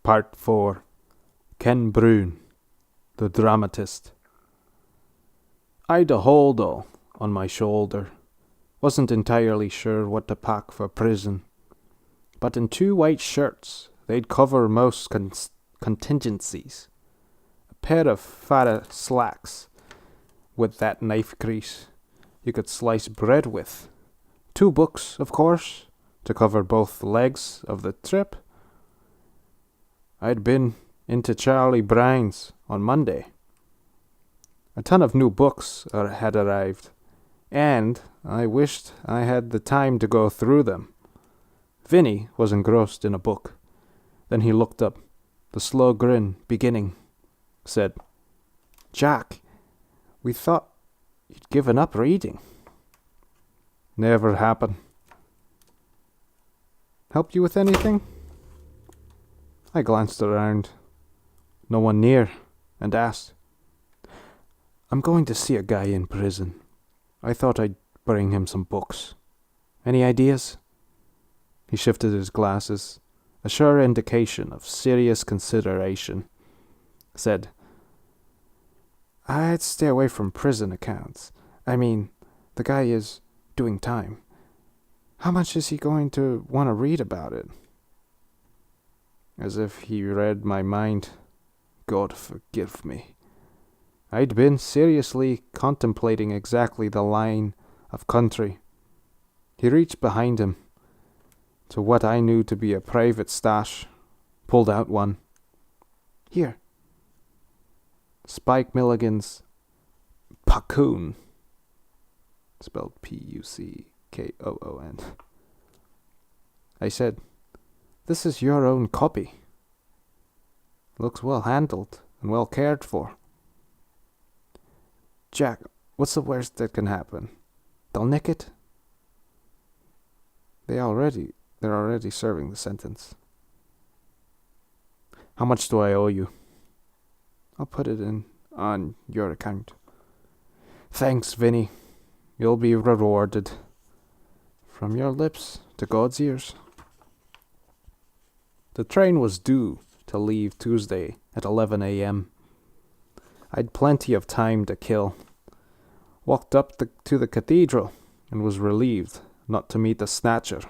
Part 4. Ken Bruen, the Dramatist. I'd a holdall on my shoulder. Wasn't entirely sure what to pack for prison. But in 2 white shirts, they'd cover most contingencies. A pair of fata slacks with that knife crease you could slice bread with. 2 books, of course, to cover both legs of the trip. I'd been into Charlie Brown's on Monday. A ton of new books had arrived, and I wished I had the time to go through them. Vinny was engrossed in a book. Then he looked up, the slow grin beginning, said, "Jack, we thought you'd given up reading." "Never happened." "Helped you with anything?" I glanced around. No one near, and asked, "I'm going to see a guy in prison. I thought I'd bring him some books. Any ideas?" He shifted his glasses, a sure indication of serious consideration. Said, "I'd stay away from prison accounts. I mean, the guy is doing time. How much is he going to want to read about it?" As if he read my mind. God forgive me. I'd been seriously contemplating exactly the line of country. He reached behind him to what I knew to be a private stash, pulled out one. "Here. Spike Milligan's Puckoon," spelled Puckoon. I said, "This is your own copy. Looks well handled and well cared for." "Jack, what's the worst that can happen? They'll nick it?" They're already serving the sentence." "How much do I owe you?" "I'll put it in on your account." "Thanks, Vinny. You'll be rewarded." From your lips to God's ears. The train was due to leave Tuesday at 11 a.m. I'd plenty of time to kill. Walked up to the cathedral and was relieved not to meet the snatcher.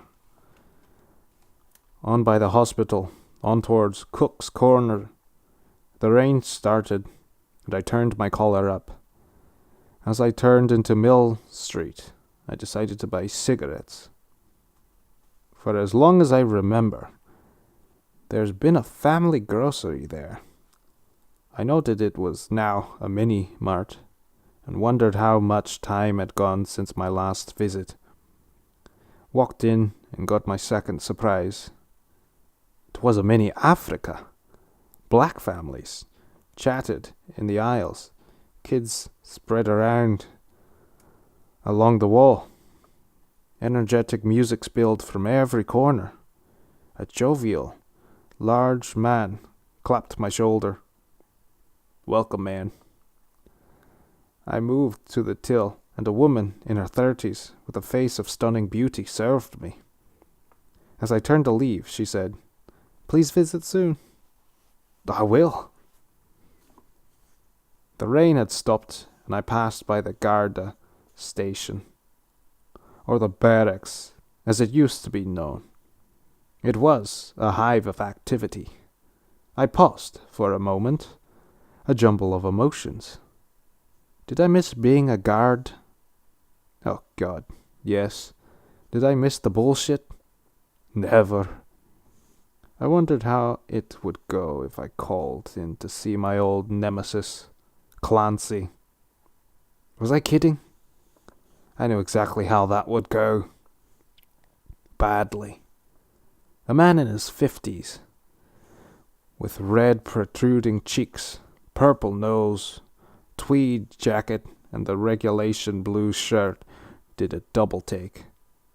On by the hospital, on towards Cook's Corner. The rain started, and I turned my collar up. As I turned into Mill Street, I decided to buy cigarettes. For as long as I remember, there's been a family grocery there. I noted it was now a mini-mart, and wondered how much time had gone since my last visit. Walked in and got my second surprise. It was a mini Africa. Black families chatted in the aisles. Kids spread around along the wall. Energetic music spilled from every corner. A jovial, large man clapped my shoulder. "Welcome, man." I moved to the till, and a woman in her 30s with a face of stunning beauty served me. As I turned to leave, she said, "Please visit soon." "I will." The rain had stopped, and I passed by the Garda station, or the barracks, as it used to be known. It was a hive of activity. I paused for a moment, a jumble of emotions. Did I miss being a guard? Oh, God, yes. Did I miss the bullshit? Never. I wondered how it would go if I called in to see my old nemesis, Clancy. Was I kidding? I knew exactly how that would go. Badly. A man in his 50s, with red protruding cheeks, purple nose, tweed jacket, and the regulation blue shirt, did a double take.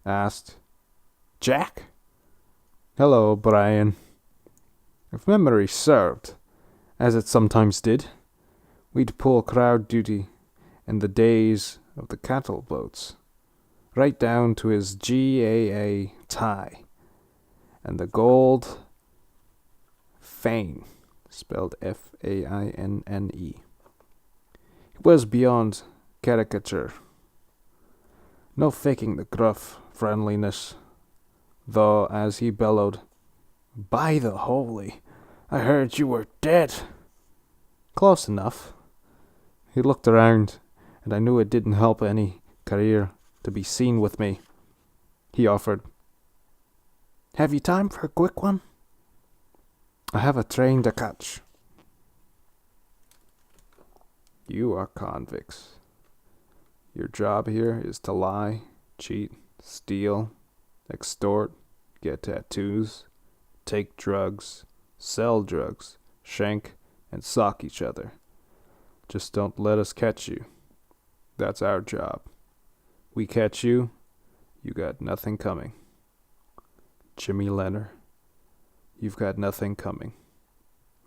Asked, "Jack?" "Hello, Brian." If memory served, as it sometimes did, we'd pull crowd duty in the days of the cattle boats, right down to his GAA tie and the gold Fane, spelled Fainne. He was beyond caricature. No faking the gruff friendliness, though as he bellowed, "By the holy, I heard you were dead." Close enough. He looked around, and I knew it didn't help any career to be seen with me. He offered, "Have you time for a quick one?" "I have a train to catch." "You are convicts. Your job here is to lie, cheat, steal, extort, get tattoos, take drugs, sell drugs, shank, and sock each other. Just don't let us catch you. That's our job. We catch you, you got nothing coming. Jimmy Leonard, you've got nothing coming.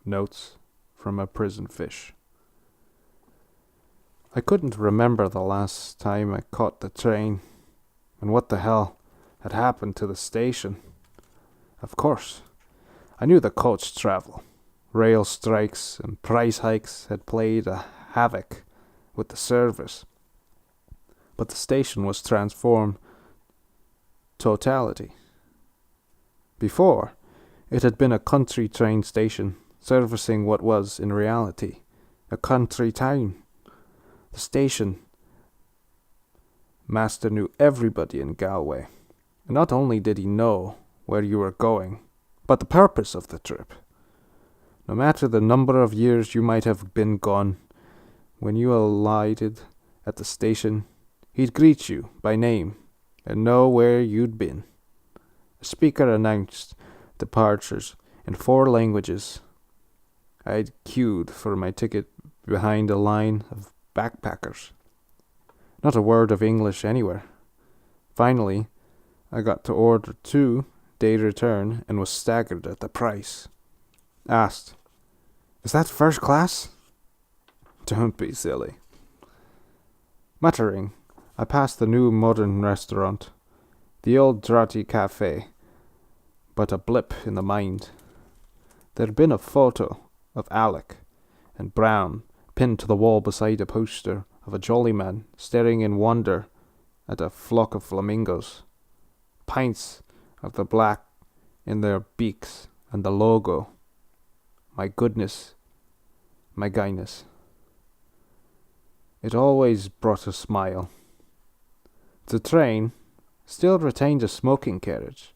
Notes from a prison fish." I couldn't remember the last time I caught the train, and what the hell had happened to the station. Of course, I knew the coach travel. Rail strikes and price hikes had played a havoc with the service, but the station was transformed totality. Before, it had been a country train station servicing what was, in reality, a country town. The station master knew everybody in Galway, and not only did he know where you were going, but the purpose of the trip. No matter the number of years you might have been gone, when you alighted at the station, he'd greet you by name and know where you'd been. A speaker announced departures in 4 languages. I'd queued for my ticket behind a line of backpackers. Not a word of English anywhere. Finally, I got to order 2-day return and was staggered at the price. Asked, "Is that first class?" "Don't be silly." Muttering, I passed the new modern restaurant, the old draughty cafe, but a blip in the mind. There'd been a photo of Alec and Brown pinned to the wall beside a poster of a jolly man staring in wonder at a flock of flamingos. Pints of the black in their beaks and the logo. My goodness, my guyness. It always brought a smile. The train still retained a smoking carriage,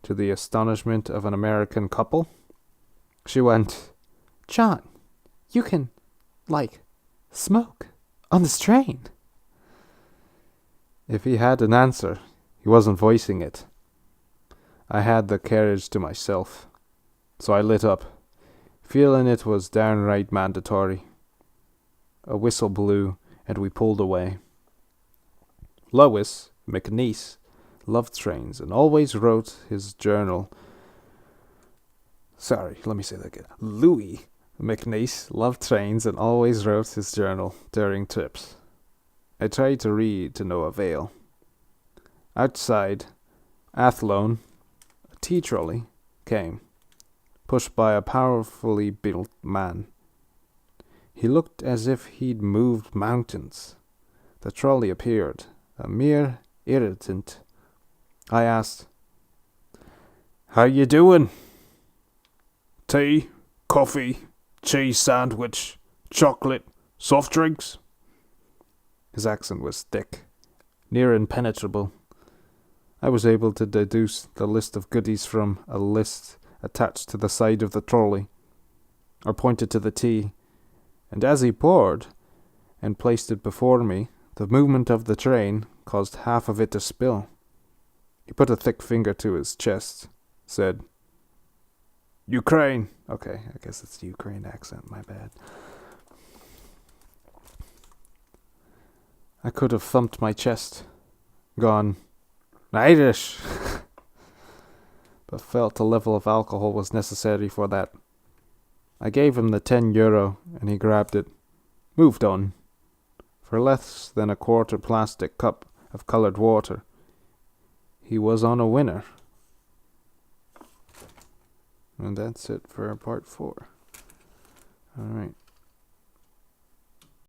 to the astonishment of an American couple. She went, "John, you can, smoke on this train." If he had an answer, he wasn't voicing it. I had the carriage to myself, so I lit up, feeling it was downright mandatory. A whistle blew, and we pulled away. Lois McNeice loved trains and always wrote his journal. Louis McNeice loved trains and always wrote his journal during trips. I tried to read to no avail. Outside, Athlone, a tea trolley, came, pushed by a powerfully built man. He looked as if he'd moved mountains. The trolley appeared, a mere irritant. I asked, "How you doing?" "Tea, coffee, cheese sandwich, chocolate, soft drinks." His accent was thick, near impenetrable. I was able to deduce the list of goodies from a list attached to the side of the trolley, or pointed to the tea, and as he poured and placed it before me, the movement of the train caused half of it to spill. He put a thick finger to his chest, said, "Ukraine." Okay, I guess it's the Ukraine accent, my bad. I could have thumped my chest, gone, "Irish," but felt a level of alcohol was necessary for that. I gave him the €10, and he grabbed it. Moved on. For less than a quarter plastic cup of coloured water, he was on a winner. And that's it for part 4. Alright.